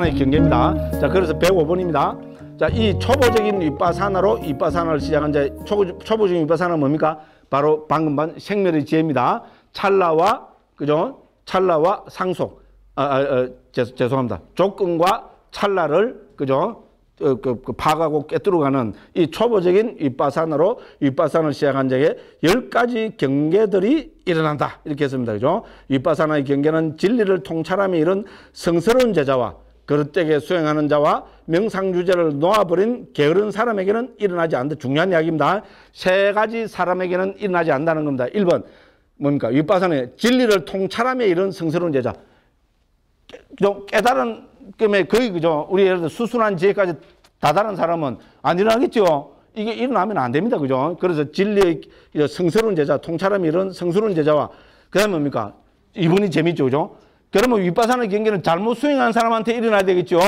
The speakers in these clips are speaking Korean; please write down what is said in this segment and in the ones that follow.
윗바사나의 경계입니다. 자, 그래서 105번입니다. 자, 이 초보적인 윗바사나로 윗바사나를 시작한 이제 초보적인 윗바사나는 뭡니까? 바로 방금 반 생멸의 지혜입니다. 찰나와, 그죠? 찰나와 상속. 죄송합니다. 조건과 찰나를, 그죠? 파가고 깨뜨려가는 이 초보적인 윗바사나로 윗바사나를 시작한 적에 10가지 경계들이 일어난다. 이렇게 했습니다. 그죠? 윗바사나의 경계는 진리를 통찰함에 이른 성스러운 제자와 그릇되게 수행하는 자와 명상주제를 놓아버린 게으른 사람에게는 일어나지 않는다. 중요한 이야기입니다. 3가지 사람에게는 일어나지 않는다는 겁니다. 1번 뭡니까? 윗바사나의 진리를 통찰함에 이른 성스러운 제자. 깨달은 금에 거의, 그죠? 우리 예를 들어 수순한 지혜까지 다다른 사람은 안 일어나겠죠? 이게 일어나면 안 됩니다. 그죠? 그래서 진리의 성스러운 제자, 통찰함이 이런 성스러운 제자와 그 다음에 뭡니까? 이분이 재밌죠. 그죠? 그러면 윗바사나 경계는 잘못 수행하는 사람한테 일어나야 되겠죠?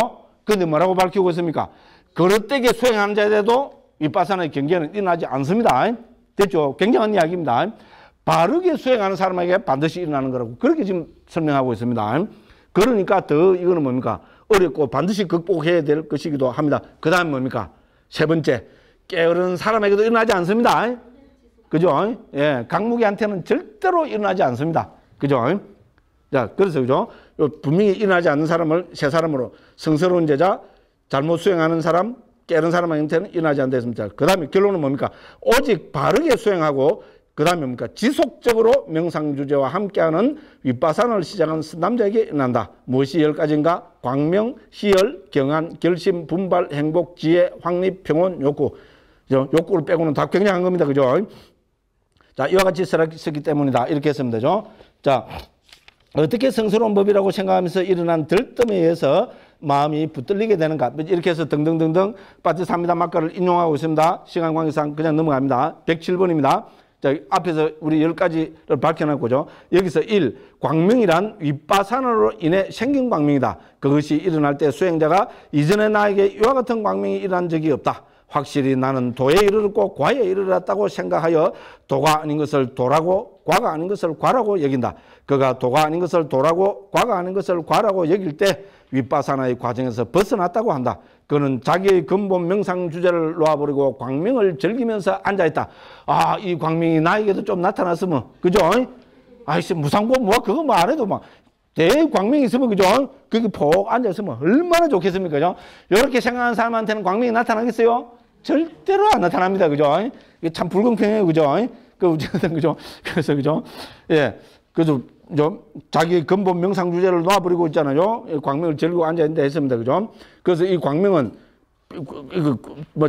그런데 뭐라고 밝히고 있습니까? 그릇되게 수행하는 자에도 윗바사나의 경계는 일어나지 않습니다. 됐죠? 굉장한 이야기입니다. 바르게 수행하는 사람에게 반드시 일어나는 거라고 그렇게 지금 설명하고 있습니다. 그러니까 더 이거는 뭡니까? 어렵고 반드시 극복해야 될 것이기도 합니다. 그 다음 뭡니까? 3번째, 게으른 사람에게도 일어나지 않습니다. 그죠? 예, 강무기한테는 절대로 일어나지 않습니다. 그죠? 자, 그래서, 그죠? 분명히 일어나지 않는 사람을 세 사람으로 성스러운 제자, 잘못 수행하는 사람, 게으른 사람한테는 일어나지 않는다 했습니다. 그 다음에 결론은 뭡니까? 오직 바르게 수행하고 그 다음에 뭡니까? 지속적으로 명상주제와 함께하는 윗바사나를 시작한 남자에게 일어난다. 무엇이 10가지인가? 광명, 희열, 경안, 결심, 분발, 행복, 지혜, 확립, 평온, 욕구. 욕구를 빼고는 다 굉장한 겁니다. 그죠? 자, 이와 같이 쓰기 때문이다. 이렇게 했으면 되죠. 자, 어떻게 성스러운 법이라고 생각하면서 일어난 들뜸에 의해서 마음이 붙들리게 되는가? 이렇게 해서 등등등등 빠티사미다 막가를 인용하고 있습니다. 시간 관계상 그냥 넘어갑니다. 107번입니다. 자, 앞에서 우리 10가지를 밝혀놨고죠. 여기서 1. 광명이란 윗바사나로 인해 생긴 광명이다. 그것이 일어날 때 수행자가 이전에 나에게 이와 같은 광명이 일어난 적이 없다. 확실히 나는 도에 이르렀고 과에 이르렀다고 생각하여 도가 아닌 것을 도라고 과가 아닌 것을 과라고 여긴다. 그가 도가 아닌 것을 도라고 과가 아닌 것을 과라고 여길 때 윗바사나의 과정에서 벗어났다고 한다. 그는 자기의 근본 명상 주제를 놓아버리고 광명을 즐기면서 앉아있다. 아, 이 광명이 나에게도 좀 나타났으면, 그죠? 아이씨, 무상고, 뭐, 그거 뭐 안 해도 막, 대광명이 있으면, 그죠? 거기 폭 앉아있으면 얼마나 좋겠습니까? 그죠? 이렇게 생각하는 사람한테는 광명이 나타나겠어요? 절대로 안 나타납니다. 그죠? 이게 참 불공평해요. 그죠? 그죠? 그래서, 그죠? 예. 그래서, 자기 근본 명상 주제를 놓아버리고 있잖아요. 광명을 즐기고 앉아있는데 했습니다. 그죠? 그래서 이 광명은, 뭐,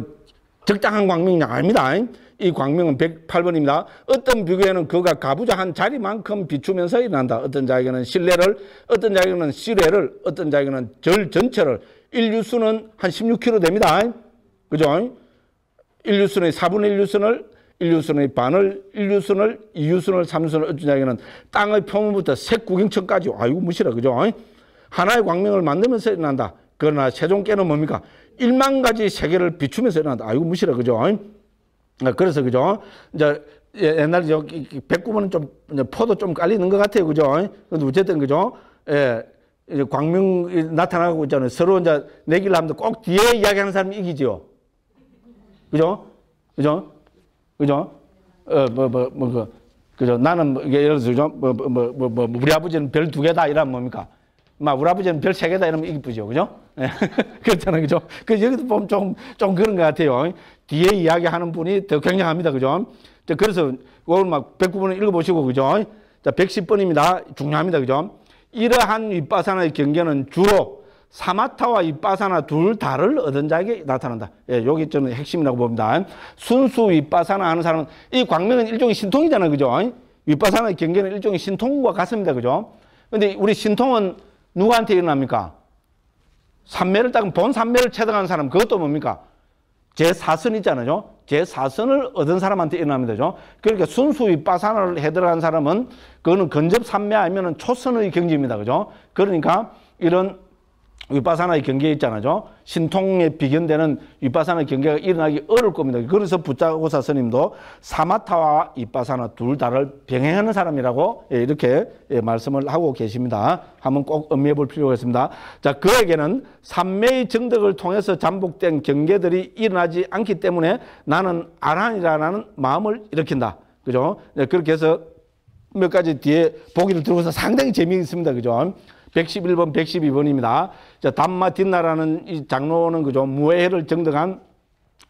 적당한 광명이 아닙니다. 이 광명은 108번입니다. 어떤 비교에는 그가 가부좌 한 자리만큼 비추면서 일어난다. 어떤 자에게는 신뢰를, 어떤 자에게는 시뢰를, 어떤 자에게는 절 전체를. 인류수는 한 16km 됩니다. 그죠? 인류수는 4분의 1유선을, 인류선의 반을, 1유선을, 2유선을, 3유선을, 어떤 자에게는 땅의 표면부터 색구경천까지, 아이고, 무시라, 그죠? 하나의 광명을 만들면서 일어난다. 그러나 세종께는 뭡니까? 1만 가지 세계를 비추면서 일어난다. 아이고, 무시라, 그죠? 그래서, 그죠? 이제, 옛날에 109번은 좀, 포도 좀 깔리는 것 같아요. 그죠? 근데 어쨌든, 그죠? 예, 이제 광명이 나타나고 있잖아요. 서로 이제 내기를 하면 꼭 뒤에 이야기하는 사람이 이기죠. 그죠? 그죠? 그죠? 그죠? 나는, 예를 들어서, 우리 아버지는 별 2개다 이러면 뭡니까? 우리 아버지는 별 3개다 이러면 이기쁘죠. 그죠? 그렇잖아요. 그죠? 여기도 보면 좀 그런 것 같아요. 뒤에 이야기하는 분이 더 굉장합니다. 그죠? 그래서, 오늘 109번을 읽어보시고, 그죠? 자, 110번입니다. 중요합니다. 그죠? 이러한 윗바사나의 경계는 주로 사마타와 윗바사나 둘 다를 얻은 자에게 나타난다. 예, 여기 저는 핵심이라고 봅니다. 순수 윗바사나 하는 사람은 이 광명은 일종의 신통이잖아요. 그죠? 윗바사나의 경계는 일종의 신통과 같습니다. 그죠? 근데 우리 신통은 누구한테 일어납니까? 삼매를 딱 본 삼매를 체득한 사람, 그것도 뭡니까? 제4선 있잖아요. 제4선을 얻은 사람한테 일어납니다. 그죠? 그러니까 순수 윗바사나를 해들어간 사람은 그거는 근접 삼매 아니면 초선의 경지입니다. 그죠? 그러니까 이런 위파사나의 경계에 있잖아요. 신통에 비견되는 위파사나의 경계가 일어나기 어려울 겁니다. 그래서 부짜고사 스님도 사마타와 위파사나 둘 다를 병행하는 사람이라고 이렇게 말씀을 하고 계십니다. 한번 꼭 음미해 볼 필요가 있습니다. 자, 그에게는 삼매의 정덕을 통해서 잠복된 경계들이 일어나지 않기 때문에 나는 아란이라는 마음을 일으킨다. 그죠? 그렇게 해서 몇 가지 뒤에 보기를 들고서 상당히 재미있습니다. 그죠? 111번, 112번입니다. 자, 담마딘나라는 이 장로는 그죠? 무해를 정득한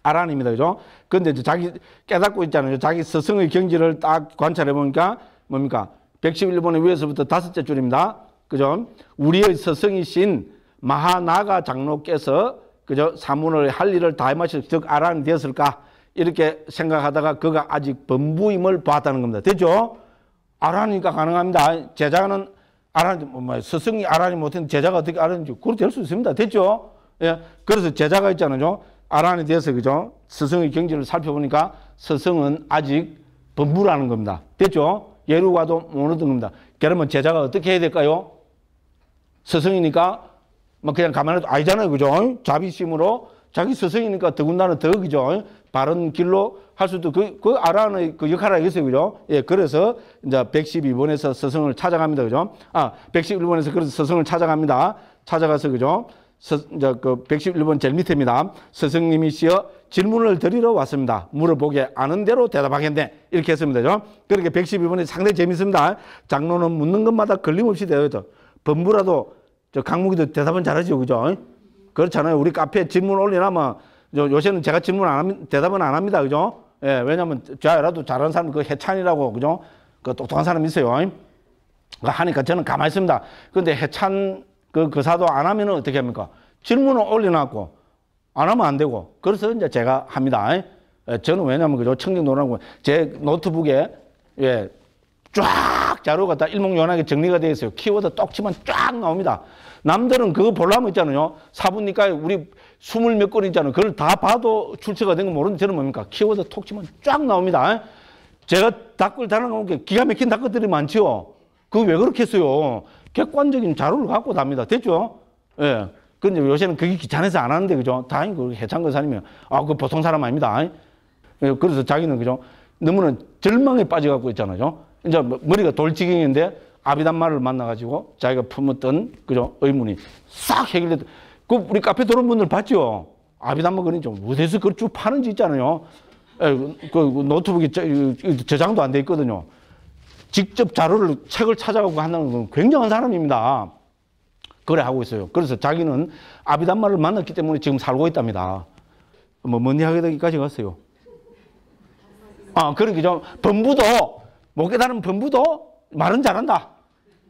아란입니다. 그죠? 근데 자기 깨닫고 있잖아요. 자기 스승의 경지를 딱 관찰해 보니까 뭡니까? 111번의 위에서부터 5째 줄입니다. 그죠? 우리의 스승이신 마하나가 장로께서 그죠? 사문을 할 일을 다 해마실 즉 아란이 되었을까? 이렇게 생각하다가 그가 아직 범부임을 보았다는 겁니다. 됐죠? 아란이니까 가능합니다. 제자는 아란, 스승이 아란이 못했는데 제자가 어떻게 아란인지 그렇게 될 수 있습니다. 됐죠? 예. 그래서 제자가 있잖아요. 아란이 돼서, 그죠? 스승의 경지를 살펴보니까 스승은 아직 범부라는 겁니다. 됐죠? 예루가도 못 얻은 겁니다. 그러면 제자가 어떻게 해야 될까요? 스승이니까 그냥 가만히 아니잖아요. 그죠? 자비심으로 자기 스승이니까 더군다나 더, 그죠? 바른 길로 할 수도 그 아란의 그 역할을 하겠어요. 그죠? 예, 그래서 이제 112번에서 스승을 찾아갑니다. 그죠? 111번에서 그래서 스승을 찾아갑니다. 찾아가서, 그죠? 이제 그 111번 제일 밑에입니다. 스승님이시여 질문을 드리러 왔습니다. 물어보게 아는 대로 대답하겠네. 이렇게 했습니다. 그죠? 그렇게 112번이 상당히 재밌습니다. 장로는 묻는 것마다 걸림없이 대답해요. 범부라도 저 강무기도 대답은 잘하죠. 그죠? 그렇잖아요. 우리 카페에 질문 올리나면 요새는 제가 질문 안 합니다. 대답은 안 합니다. 그죠? 예, 왜냐면 저라도 잘하는 사람 그 해찬이라고, 그죠? 그 똑똑한 사람 있어요. 하니까 저는 가만히 있습니다. 근데 해찬 그 사도 안 하면은 어떻게 합니까? 질문을 올려놨고 안 하면 안 되고. 그래서 이제 제가 합니다. 예, 저는 왜냐면 그죠? 청정노라고 제 노트북에 예, 쫙 자료가 다 일목요연하게 정리가 되어 있어요. 키워드 똑 치면 쫙 나옵니다. 남들은 그거 보려면 있잖아요. 사부니까에 우리 20몇 건 있잖아요. 그걸 다 봐도 출처가 된 거 모르는데 저는 뭡니까? 키워드 톡 치면 쫙 나옵니다. 제가 댓글 달아놓은 게 기가 막힌 댓글들이 많지요. 그거 왜 그렇게 했어요? 객관적인 자료를 갖고 답니다. 됐죠? 예. 근데 요새는 그게 귀찮아서 안 하는데, 그죠? 다행히 그 해창근 사람이면, 그 보통 사람 아닙니다. 예, 그래서 자기는, 그죠? 너무나 절망에 빠져갖고 있잖아요. 이제 머리가 돌지경인데, 아비단마를 만나가지고 자기가 품었던, 그죠? 의문이 싹 해결됐다. 그 우리 카페 들어온 분들 봤죠? 아비단마 그림 좀 어디서 그걸 쭉 파는지 있잖아요. 예, 그 노트북에 저장도 안 돼 있거든요. 직접 자료를, 책을 찾아가고 하는 건 굉장한 사람입니다. 그래 하고 있어요. 그래서 자기는 아비단마를 만났기 때문에 지금 살고 있답니다. 뭔 이야기까지 갔어요? 그러니까 좀 범부도, 못 깨달은 범부도 말은 잘한다.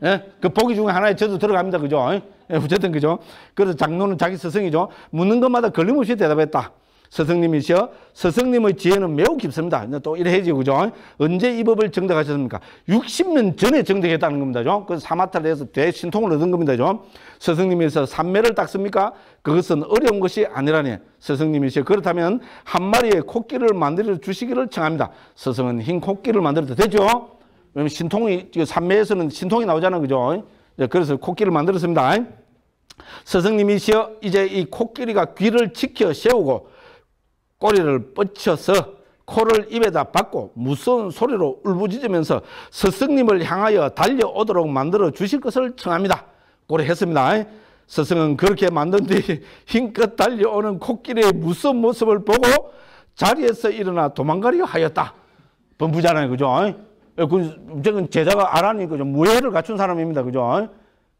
예? 그 보기 중에 하나에 저도 들어갑니다. 그죠? 예, 어쨌든, 그죠? 그래서 장로는 자기 스승이죠. 묻는 것마다 걸림없이 대답했다. 스승님이시여, 스승님의 지혜는 매우 깊습니다. 또 이래 해지고, 그죠? 언제 이 법을 정득하셨습니까? 60년 전에 정득했다는 겁니다. 그죠? 그래서 사마타를 해서 대신통을 얻은 겁니다. 그죠? 스승님이서 삼매를 닦습니까? 그것은 어려운 것이 아니라니. 스승님이시여, 그렇다면 한 마리의 코끼리를 만들어 주시기를 청합니다. 스승은 흰 코끼리를 만들어도 되죠? 왜냐면 신통이, 삼매에서는 신통이 나오잖아요. 그죠? 그래서 코끼리를 만들었습니다. 스승님이시여, 이제 이 코끼리가 귀를 지켜 세우고 꼬리를 뻗쳐서 코를 입에다 박고 무서운 소리로 울부짖으면서 스승님을 향하여 달려오도록 만들어 주실 것을 청합니다. 고래 했습니다. 스승은 그렇게 만든 뒤 힘껏 달려오는 코끼리의 무서운 모습을 보고 자리에서 일어나 도망가려 하였다. 범부잖아요. 그죠? 그 제자가 아라니까 좀 무예를 갖춘 사람입니다. 그죠?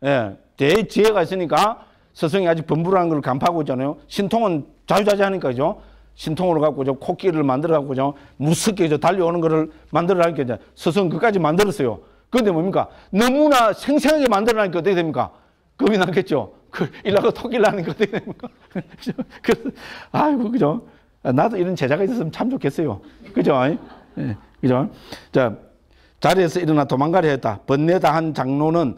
예, 대지혜가 있으니까 스승이 아직 범부라는 걸 간파하고 있잖아요. 신통은 자유자재하니까, 그죠? 신통으로 갖고 저 코끼리를 만들어 갖고 저 무섭게 저 달려오는 거를 만들어라니까 이제 스승은 그까지 만들었어요. 그런데 뭡니까? 너무나 생생하게 만들어라니까 어떻게 됩니까? 겁이 나겠죠? 일라고 토끼를 하니까 어떻게 됩니까? 그래서, 아이고, 그죠? 나도 이런 제자가 있었으면 참 좋겠어요. 그죠? 예, 그죠? 자, 자리에서 일어나 도망가려 했다. 번뇌다 한 장로는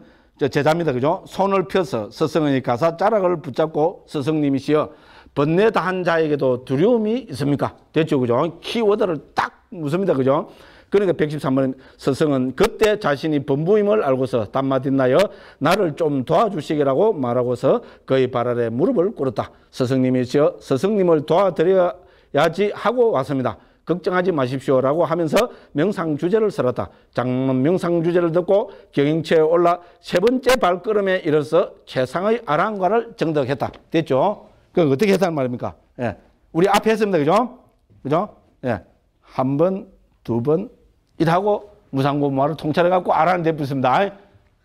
제자입니다. 그죠? 손을 펴서 스승의 가사자락을 붙잡고 스승님이시여 번뇌다 한 자에게도 두려움이 있습니까? 됐죠? 그죠? 키워드를 딱 묻습니다. 그죠? 그러니까 113번 서성은 그때 자신이 범부임을 알고서 단마딘나여 나를 좀 도와주시기라고 말하고서 그의 발 아래 무릎을 꿇었다. 스승님이시여 스승님을 도와드려야지 하고 왔습니다. 걱정하지 마십시오라고 하면서 명상주제를 설었다. 장로는 명상주제를 듣고 경영체에 올라 세 번째 발걸음에 이르러서 최상의 아랑과를 정덕했다. 됐죠? 그 어떻게 했다는 말입니까? 예. 우리 앞에 했습니다. 그죠? 그죠? 예. 한 번, 두 번, 이하고 무상고무화를 통찰해갖고 아랑을 내붓습니다.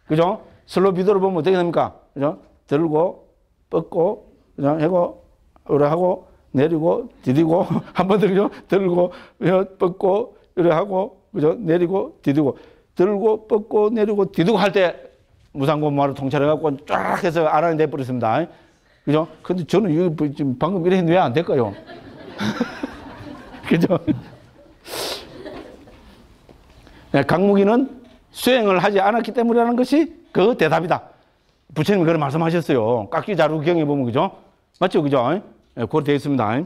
그죠? 슬로비드로 보면 어떻게 됩니까? 그죠? 들고, 뻗고, 그죠? 하고, 하고, 내리고, 디디고, 한 번 더, 그죠? 들고, 뻗고, 이래 하고, 그죠? 내리고, 디디고, 들고, 뻗고, 내리고, 디디고 할 때 무상고무화를 통찰해갖고 쫙 해서 아랑을 내버렸습니다. 그죠? 근데 저는 이거 지금 방금 이래 했는데 왜 안 될까요? 그죠? 네, 강무기는 수행을 하지 않았기 때문이라는 것이 그 대답이다. 부처님이 그런 말씀하셨어요. 깎기 자루 경에 보면, 그죠? 맞죠? 그죠? 네, 그렇게 되어 있습니다.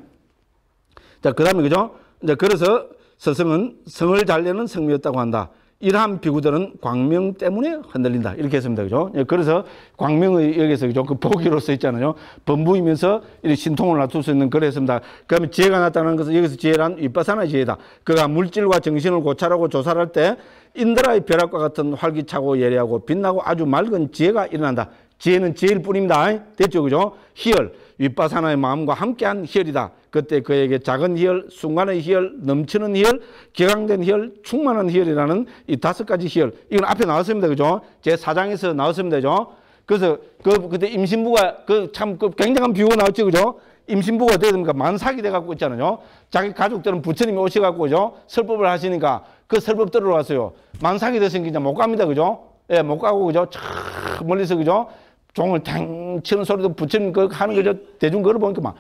자, 그 다음에, 그죠? 이제 그래서 서성은 성을 잘 내는 성미였다고 한다. 이러한 비구들은 광명 때문에 흔들린다. 이렇게 했습니다. 그죠? 예, 그래서 광명의 여기서, 그죠? 그 보기로 써 있잖아요. 범부이면서 이렇게 신통을 놔둘 수 있는 그래 했습니다. 그 다음에 지혜가 나타나는 것은 여기서 지혜란 윗바사나 지혜다. 그가 물질과 정신을 고찰하고 조사할 때 인드라의 벼락과 같은 활기차고 예리하고 빛나고 아주 맑은 지혜가 일어난다. 지혜는 지혜일 뿐입니다. 됐죠? 그죠? 희열. 윗바사나의 마음과 함께한 희열이다. 그때 그에게 작은 희열, 순간의 희열, 넘치는 희열, 격앙된 희열, 충만한 희열이라는 이 5가지 희열. 이건 앞에 나왔습니다. 그죠? 제 4장에서 나왔습니다. 그죠? 그래서 그때 임신부가 참 굉장한 비유가 나왔죠. 그죠? 임신부가 어떻게 됩니까? 만삭이 돼갖고 있잖아요. 자기 가족들은 부처님이 오셔갖고, 그죠? 설법을 하시니까 그 설법 들어왔어요. 만삭이 됐으니까 이제 못 갑니다. 그죠? 예, 못 가고, 그죠? 촥 멀리서, 그죠? 종을 탱 치는 소리도 부처님 그 하는 거죠. 대중 그걸 보니까 막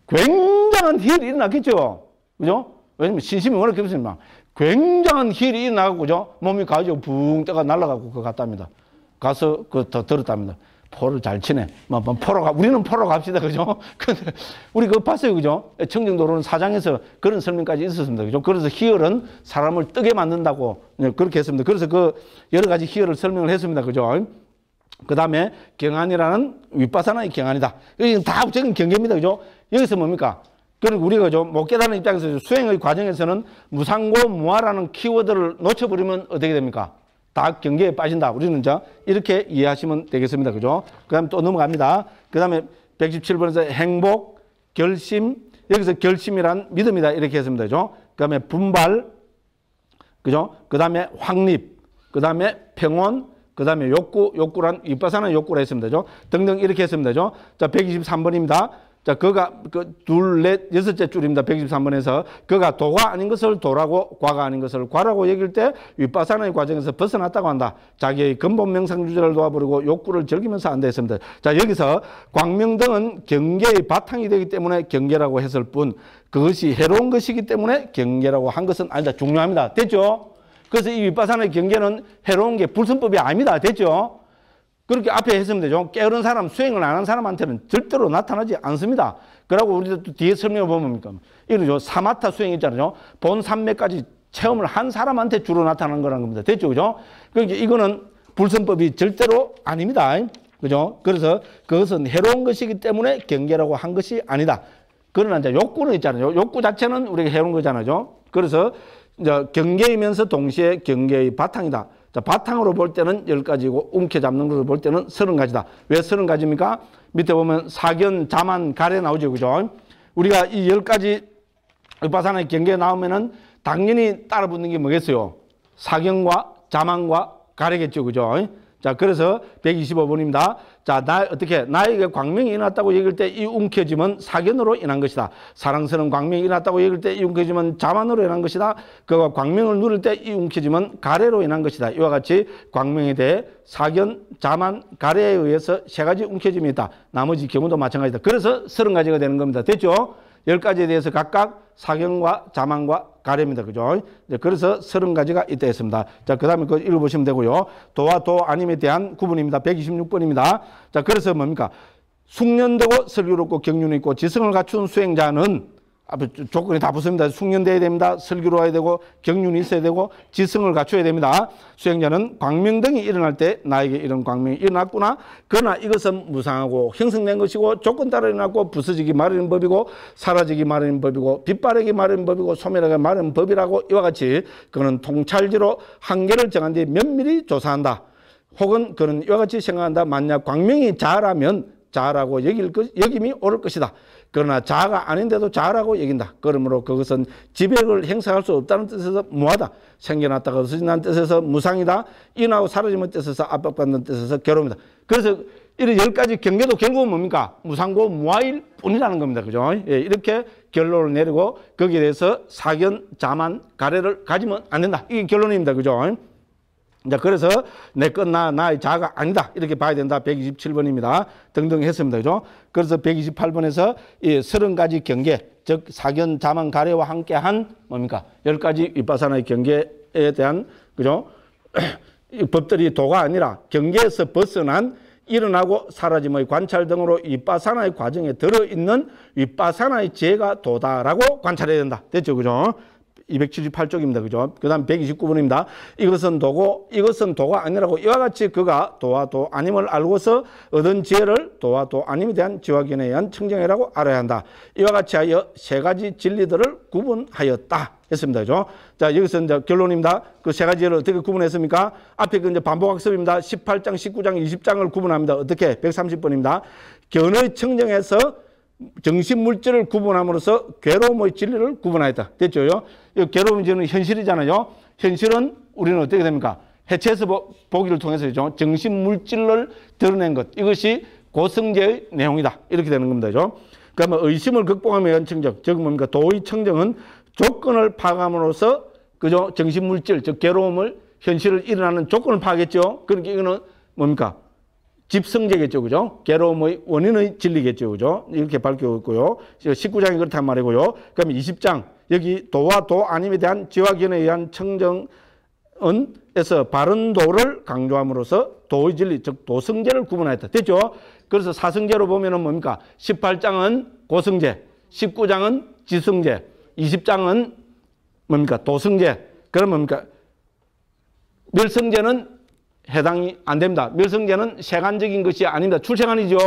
굉장한 희열이 일어났겠죠. 그죠? 왜냐면 신심이 워낙 깊으니까 굉장한 희열이 일어나고, 그죠? 몸이 가지고 붕 떠가 날아가고 그거 갔답니다. 가서 더 들었답니다. 포를 잘 치네. 우리는 포로 갑시다. 그죠? 근데 우리 그거 봤어요. 그죠? 청정도로는 4장에서 그런 설명까지 있었습니다. 그죠? 그래서 희열은 사람을 뜨게 만든다고 그렇게 했습니다. 그래서 그 여러 가지 희열을 설명을 했습니다. 그죠? 그 다음에 경안이라는 윗바사나의 경안이다. 이게 다 합적인 경계입니다. 그죠? 여기서 뭡니까? 그러니까 우리가 좀 못 깨달은 입장에서 수행의 과정에서는 무상고 무아라는 키워드를 놓쳐버리면 어떻게 됩니까? 다 경계에 빠진다. 우리는 자 이렇게 이해하시면 되겠습니다. 그죠? 그 다음에 또 넘어갑니다. 그 다음에 117번에서 행복, 결심, 여기서 결심이란 믿음이다. 이렇게 했습니다. 그죠? 그 다음에 분발, 그죠? 그 다음에 확립, 그 다음에 평온, 그 다음에 욕구란 윗바사나 욕구라 했습니다. 그죠? 등등 이렇게 했습니다. 그죠? 자, 123번입니다. 자, 그가 둘, 넷, 여섯째 줄입니다. 123번에서 그가 도가 아닌 것을 도라고 과가 아닌 것을 과라고 여길 때 윗바사나의 과정에서 벗어났다고 한다. 자기의 근본 명상주제를 놓아버리고 욕구를 즐기면서 한다 했습니다. 자, 여기서 광명등은 경계의 바탕이 되기 때문에 경계라고 했을 뿐 그것이 해로운 것이기 때문에 경계라고 한 것은 아니다. 중요합니다. 됐죠? 그래서 이 윗바사나의 경계는 해로운 게 불선법이 아닙니다. 됐죠? 그렇게 앞에 했으면 되죠. 게으른 사람, 수행을 안 한 사람한테는 절대로 나타나지 않습니다. 그러고 우리도 또 뒤에 설명을 보면 뭡니까? 이거죠. 사마타 수행 있잖아요. 본 삼매까지 체험을 한 사람한테 주로 나타나는 거라는 겁니다. 됐죠? 그죠? 그러니까 이거는 불선법이 절대로 아닙니다. 그죠? 그래서 그것은 해로운 것이기 때문에 경계라고 한 것이 아니다. 그러나 이제 욕구는 있잖아요. 욕구 자체는 우리가 해로운 거잖아요. 그래서 이제 경계이면서 동시에 경계의 바탕이다. 자, 바탕으로 볼 때는 10가지고 움켜잡는 것으로 볼 때는 30가지다. 왜 30가지입니까? 밑에 보면 사견, 자만, 가래 나오죠. 그죠? 우리가 이 10가지 윗바사나의 경계에 나오면은 당연히 따라붙는 게 뭐겠어요? 사견과 자만과 가래겠죠. 그죠? 자, 그래서 125번입니다. 자, 어떻게 나에게 광명이 일어났다고 얘기할 때 이 움켜짐은 사견으로 인한 것이다. 사랑스러운 광명이 일어났다고 얘기할 때 이 움켜짐은 자만으로 인한 것이다. 그가 광명을 누릴 때 이 움켜짐은 가래로 인한 것이다. 이와 같이 광명에 대해 사견, 자만, 가래에 의해서 3가지 움켜짐이 있다. 나머지 경우도 마찬가지다. 그래서 30가지가 되는 겁니다. 됐죠? 10가지에 대해서 각각 사견과 자만과 가래입니다. 그죠? 그래서 30가지가 있다 했습니다. 자, 그 다음에 그거 읽어보시면 되고요. 도와 도 아님에 대한 구분입니다. 126번입니다. 자, 그래서 뭡니까? 숙련되고 슬기롭고 경륜이 있고 지성을 갖춘 수행자는 조건이 다 붙습니다. 숙련돼야 됩니다. 슬기로워야 되고 경륜이 있어야 되고 지성을 갖춰야 됩니다. 수행자는 광명등이 일어날 때 나에게 이런 광명이 일어났구나. 그러나 이것은 무상하고 형성된 것이고 조건 따라 일어났고 부서지기 마련인 법이고 사라지기 마련인 법이고 빛바라기 마련인 법이고 소멸하기 마련인 법이라고 이와 같이 그는 통찰지로 한계를 정한 뒤 면밀히 조사한다. 혹은 그는 이와 같이 생각한다. 만약 광명이 자라면 자라고 여김이 옳을 것이다. 그러나 자아가 아닌데도 자라고 여긴다. 그러므로 그것은 지배력을 행사할 수 없다는 뜻에서 무하다. 생겨났다가 없어진다는 뜻에서 무상이다. 인하고 사라지는 뜻에서 압박받는 뜻에서 괴로움이다. 그래서 이런 10가지 경계도 결국은 뭡니까? 무상고 무아일 뿐이라는 겁니다. 그죠? 예, 이렇게 결론을 내리고 거기에 대해서 사견, 자만, 가래를 가지면 안 된다. 이게 결론입니다. 그죠? 자, 그래서 내 것 나의 자아가 아니다. 이렇게 봐야 된다. 127번입니다. 등등 했습니다. 그죠? 그래서 128번에서 이 30가지 경계, 즉 사견, 자만, 가래와 함께한 뭡니까? 10가지 윗바사나의 경계에 대한 그죠? 법들이 도가 아니라 경계에서 벗어난 일어나고 사라짐의 관찰 등으로 윗바사나의 과정에 들어있는 윗바사나의 지혜가 도다라고 관찰해야 된다. 됐죠? 그죠? 278쪽입니다. 그죠? 그 다음 129번입니다. 이것은 도고 이것은 도가 아니라고 이와 같이 그가 도와 도 아님을 알고서 얻은 지혜를 도와 도 아님에 대한 지화견에 의한 청정이라고 알아야 한다. 이와 같이 하여 3가지 진리들을 구분하였다. 했습니다. 그죠? 자, 여기서 이제 결론입니다. 그 3가지를 어떻게 구분했습니까? 앞에 그 이제 반복학습입니다. 18장, 19장, 20장을 구분합니다. 어떻게? 130번입니다. 견의 청정에서 정신물질을 구분함으로써 괴로움의 진리를 구분하였다. 됐죠? 이 괴로움의 진리는 현실이잖아요. 현실은 우리는 어떻게 됩니까? 해체해서 보기를 통해서죠. 정신물질을 드러낸 것. 이것이 고성제의 내용이다. 이렇게 되는 겁니다. 그죠? 그러면 의심을 극복하며 위한 청정. 즉 뭡니까? 도의 청정은 조건을 파악함으로써 그죠? 정신물질, 즉 괴로움을 현실을 일어나는 조건을 파악했죠. 그러니까 이거는 뭡니까? 집성제겠죠. 그죠? 괴로움의 원인의 진리겠죠. 그죠? 이렇게 밝히고 있고요. 19장이 그렇단 말이고요. 그럼 20장. 여기 도와 도 아님에 대한 지화견에 의한 청정은에서 바른 도를 강조함으로써 도의 진리, 즉 도성제를 구분하였다. 됐죠? 그래서 사성제로 보면은 뭡니까? 18장은 고성제, 19장은 지성제, 20장은 뭡니까? 도성제. 그럼 뭡니까? 멸성제는 해당이 안 됩니다. 멸성제는 세간적인 것이 아닙니다. 출세간이죠.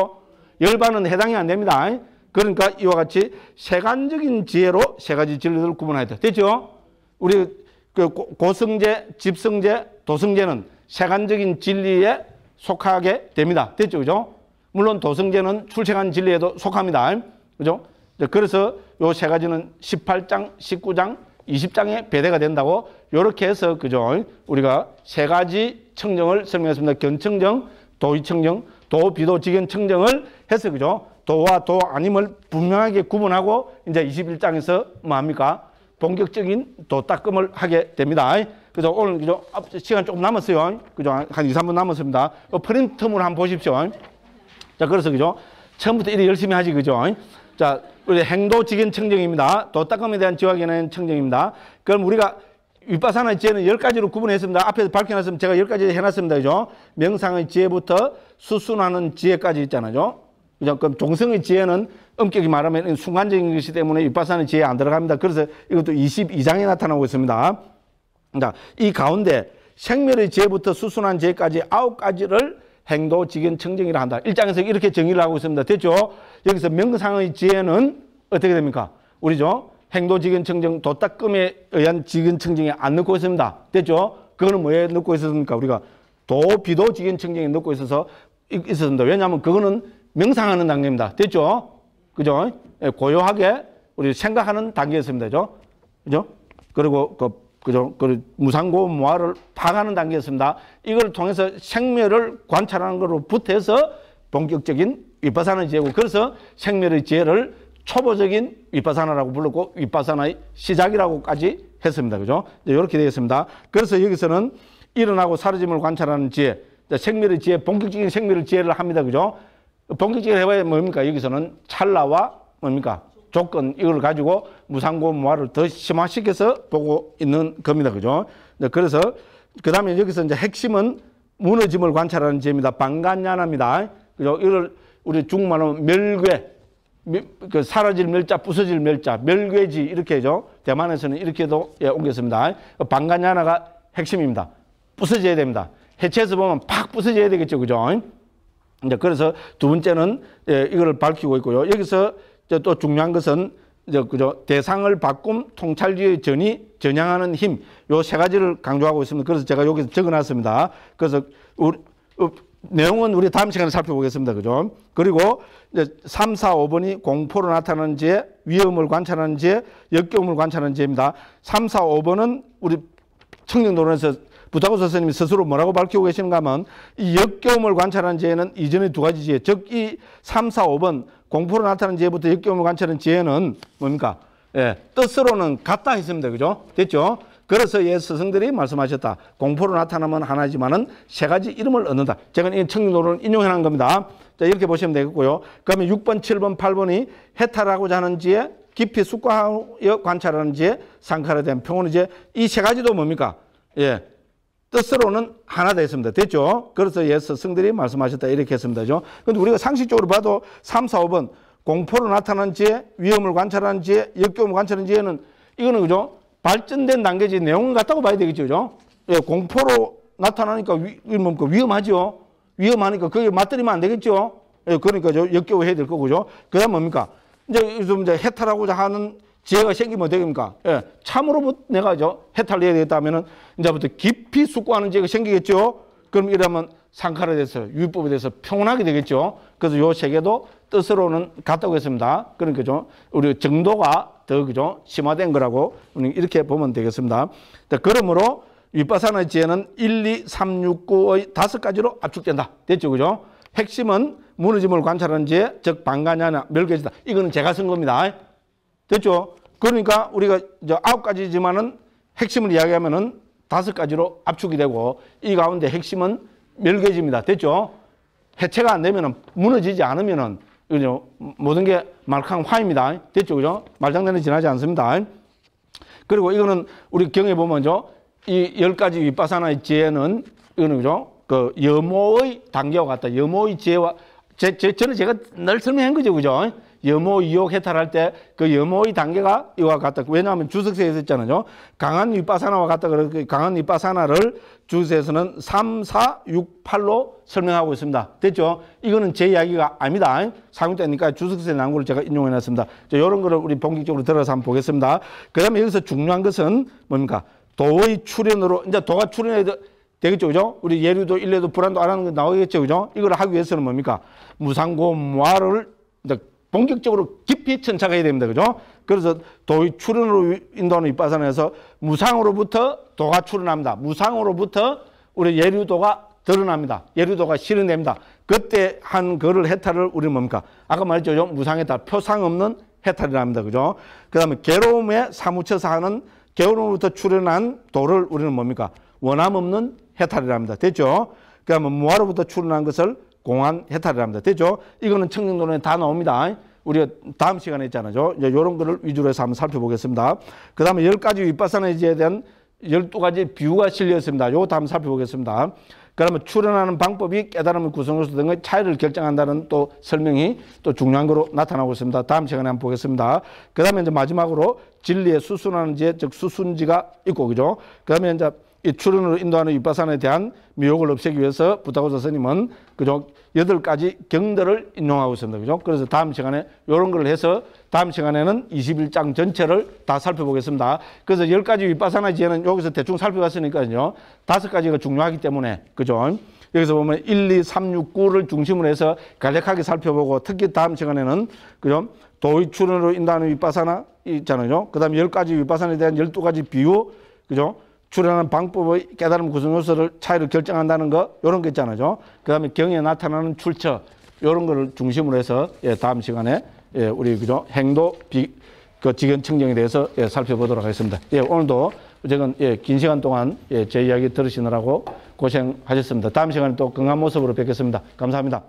열반은 해당이 안 됩니다. 그러니까 이와 같이 세간적인 지혜로 3가지 진리들을 구분하였다. 됐죠? 우리 그 고성제, 집성제, 도성제는 세간적인 진리에 속하게 됩니다. 됐죠? 그죠? 물론 도성제는 출세간 진리에도 속합니다. 그죠? 그래서 요 3가지는 18장, 19장, 20장에 배대가 된다고 이렇게 해서 그죠? 우리가 3가지 청정을 설명했습니다. 견청정, 도의청정, 도비도 직견청정을 해서 그죠? 도와 도 아님을 분명하게 구분하고 이제 21장에서 뭐합니까? 본격적인 도닦음을 하게 됩니다. 그래서 오늘 그죠? 시간 조금 남았어요. 그죠? 한 2, 3분 남았습니다. 프린트물 한번 보십시오. 자, 그래서 그죠? 처음부터 이렇게 열심히 하지 그죠? 자, 우리 행도직견청정입니다. 도닦음에 대한 지화견의 청정입니다. 그럼 우리가 윗바사나의 지혜는 10가지로 구분했습니다. 앞에서 밝혀놨으면 제가 10가지 해놨습니다. 그죠? 명상의 지혜부터 수순하는 지혜까지 있잖아요. 그죠? 그럼 종성의 지혜는 엄격히 말하면 순간적인 것이기 때문에 윗바사나의 지혜에 안 들어갑니다. 그래서 이것도 22장에 나타나고 있습니다. 자, 이 가운데 생멸의 지혜부터 수순한 지혜까지 9가지를 행도, 직견, 청정이라 한다. 1장에서 이렇게 정의를 하고 있습니다. 됐죠? 여기서 명상의 지혜는 어떻게 됩니까? 우리죠? 행도, 직견, 청정, 도닦음에 의한 직견, 청정에 안 넣고 있습니다. 됐죠? 그거는 뭐에 넣고 있었습니까? 우리가 도, 비도, 직견, 청정에 넣고 있었습니다. 왜냐하면 그거는 명상하는 단계입니다. 됐죠? 그죠? 고요하게 우리 생각하는 단계였습니다. 그죠? 그리고 그죠? 그 무상고 무아를 파악하는 단계였습니다. 이걸 통해서 생멸을 관찰하는 것으로부터 해서 본격적인 윗바사나 지혜고, 그래서 생멸의 지혜를 초보적인 윗바사나라고 불렀고 윗바사나의 시작이라고까지 했습니다. 그죠? 이렇게 되겠습니다. 그래서 여기서는 일어나고 사라짐을 관찰하는 지혜, 생멸의 지혜, 본격적인 생멸의 지혜를 합니다. 그죠? 본격적으로 해봐야 뭡니까? 여기서는 찰나와 뭡니까? 조건, 이걸 가지고 무상고 무아를 더 심화시켜서 보고 있는 겁니다. 그죠? 그래서 그 다음에 여기서 이제 핵심은 무너짐을 관찰하는 지혜입니다. 방간야나입니다. 그죠? 이걸 우리 중국말로 멸괴, 그 사라질 멸자, 부서질 멸자, 멸괴지 이렇게죠. 대만에서는 이렇게도 예, 옮겼습니다. 방가냐나가 핵심입니다. 부서져야 됩니다. 해체해서 보면 팍 부서져야 되겠죠, 그죠? 이제 그래서 두 번째는 예, 이거를 밝히고 있고요. 여기서 또 중요한 것은 그죠? 대상을 바꿈, 통찰지의 전향하는 힘, 요 세 가지를 강조하고 있습니다. 그래서 제가 여기서 적어놨습니다. 그래서 내용은 우리 다음 시간에 살펴보겠습니다. 그죠? 그리고 이제 3, 4, 5번이 공포로 나타나는 지혜, 위험을 관찰하는 지혜, 역겨움을 관찰하는 지혜입니다. 3, 4, 5번은 우리 청정도론에서 부타고 선생님이 스스로 뭐라고 밝히고 계시는가 하면 이 역겨움을 관찰하는 지혜는 이전의 두 가지 지혜, 즉 이 3, 4, 5번 공포로 나타나는 지혜부터 역겨움을 관찰하는 지혜는 뭡니까? 예, 뜻으로는 같다 했습니다. 그죠? 됐죠? 그래서 예 스승들이 말씀하셨다. 공포로 나타나면 하나지만은 세 가지 이름을 얻는다. 제가 이 청정도론을 인용해 놓은 겁니다. 자, 이렇게 보시면 되겠고요. 그러면 6번, 7번, 8번이 해탈하고자 하는 지혜, 깊이 숙고하여 관찰하는 지혜, 상카에 대한 평온의 지혜, 이 세 가지도 뭡니까? 예. 뜻으로는 하나 됐습니다. 됐죠? 그래서 예 스승들이 말씀하셨다. 이렇게 했습니다. 그런데 우리가 상식적으로 봐도 3, 4, 5번 공포로 나타나는 지혜, 위험을 관찰하는 지혜, 역겨움을 관찰하는 지혜는 이거는 그죠? 발전된 단계지 내용은 같다고 봐야 되겠죠. 그죠? 예, 공포로 나타나니까 위험하죠. 위험하니까 거기에 맞들이면 안 되겠죠. 예, 그러니까 역겨워 해야 될 거고죠. 그 다음 뭡니까? 이제 해탈하고자 하는 지혜가 생기면 어떻습니까? 예, 참으로 내가 해탈해야 되겠다 하면은 이제부터 깊이 숙고하는 지혜가 생기겠죠. 그럼 이러면 상카에 대해서 율법에 대해서 평온하게 되겠죠. 그래서 요 세 개도 뜻으로는 같다고 했습니다. 그러니까 우리 정도가 더 그죠 심화된 거라고 이렇게 보면 되겠습니다. 그러므로 윗바사나의 지혜는 1, 2, 3, 6, 9의 5가지로 압축된다. 됐죠, 그죠? 핵심은 무너짐을 관찰하는 지혜, 즉 방가냐나 멸괴지다. 이거는 제가 쓴 겁니다. 됐죠? 그러니까 우리가 이제 9가지지만은 핵심을 이야기하면은 5가지로 압축이 되고 이 가운데 핵심은 멸괴지입니다. 됐죠? 해체가 안 되면은 무너지지 않으면은 그죠? 모든 게 말캉화입니다. 됐죠? 그죠? 말장난이 지나지 않습니다. 그리고 이거는 우리 경에 보면요. 이 10가지 윗바사나의 지혜는 이거는 그죠? 그 염호의 단계와 같다. 염호의 지혜와 저는 제가 늘 설명한 거죠. 그죠? 염호, 이욕, 해탈할 때 그 염호의 단계가 이와 같다. 왜냐하면 주석서에 있었잖아요. 강한 윗바사나와 같다. 그래서 강한 윗바사나를 주석서에서는 3, 4, 6, 8로 설명하고 있습니다. 됐죠? 이거는 제 이야기가 아닙니다. 상위 때니까 주석서에 나온 걸 제가 인용해 놨습니다. 이런 거를 우리 본격적으로 들어서 한번 보겠습니다. 그 다음에 여기서 중요한 것은 뭡니까? 도의 출현으로, 이제 도가 출현해야 되겠죠, 그죠? 우리 예류도, 일례도, 불안도 안 하는 거 나오겠죠, 그죠? 이걸 하기 위해서는 뭡니까? 무상고, 무아를 이제 본격적으로 깊이 천착해야 됩니다, 그죠? 그래서 도의 출현으로 인도하는 윗바사나에서 무상으로부터 도가 출현합니다. 무상으로부터 우리 예류도가 드러납니다. 예류도가 실현됩니다. 그때 한 거를 해탈을 우리는 뭡니까? 아까 말했죠, 무상해탈, 표상 없는 해탈이랍니다, 그죠? 그 다음에 괴로움에 사무쳐서 하는 괴로움으로부터 출현한 도를 우리는 뭡니까? 원함 없는 해탈이랍니다. 됐죠? 그 다음에 무아로부터 출현한 것을 공안 해탈이랍니다. 됐죠? 이거는 청정도론에 다 나옵니다. 우리가 다음 시간에 했잖아요. 이런 거를 위주로 해서 한번 살펴보겠습니다. 그 다음에 10가지 윗바사나의 지혜에 대한 12가지 비유가 실려 있습니다. 이것도 한번 살펴보겠습니다. 그러면 출현하는 방법이 깨달음의 구성요소 등의 차이를 결정한다는 또 설명이 또 중요한 거로 나타나고 있습니다. 다음 시간에 한번 보겠습니다. 그 다음에 이제 마지막으로 진리의 수순하는 지혜, 즉 수순지가 있고, 그죠? 그 다음에 이제 이 출현으로 인도하는 윗바사나에 대한 미혹을 없애기 위해서 부타고자 스님은 그죠 8가지 경들을 인용하고 있습니다. 그죠? 그래서 다음 시간에 이런 걸 해서 다음 시간에는 21장 전체를 다 살펴보겠습니다. 그래서 10가지 윗바사나 지혜는 여기서 대충 살펴봤으니까요. 5가지가 중요하기 때문에 그죠? 여기서 보면 1, 2, 3, 6, 9를 중심으로 해서 간략하게 살펴보고 특히 다음 시간에는 그죠? 도의 출현으로 인도하는 윗바사나 있잖아요. 그 다음에 10가지 윗바사나에 대한 12가지 비유 그죠? 출현하는 방법의 깨달음 구성 요소를 차이를 결정한다는 거 이런 거 있잖아요. 그 다음에 경에 나타나는 출처 이런 거를 중심으로 해서 예, 다음 시간에 예, 우리 그죠 행도 그 직연 청정에 대해서 예, 살펴보도록 하겠습니다. 예, 오늘도 제가 예, 긴 시간 동안 예, 제 이야기 들으시느라고 고생하셨습니다. 다음 시간에 또 건강한 모습으로 뵙겠습니다. 감사합니다.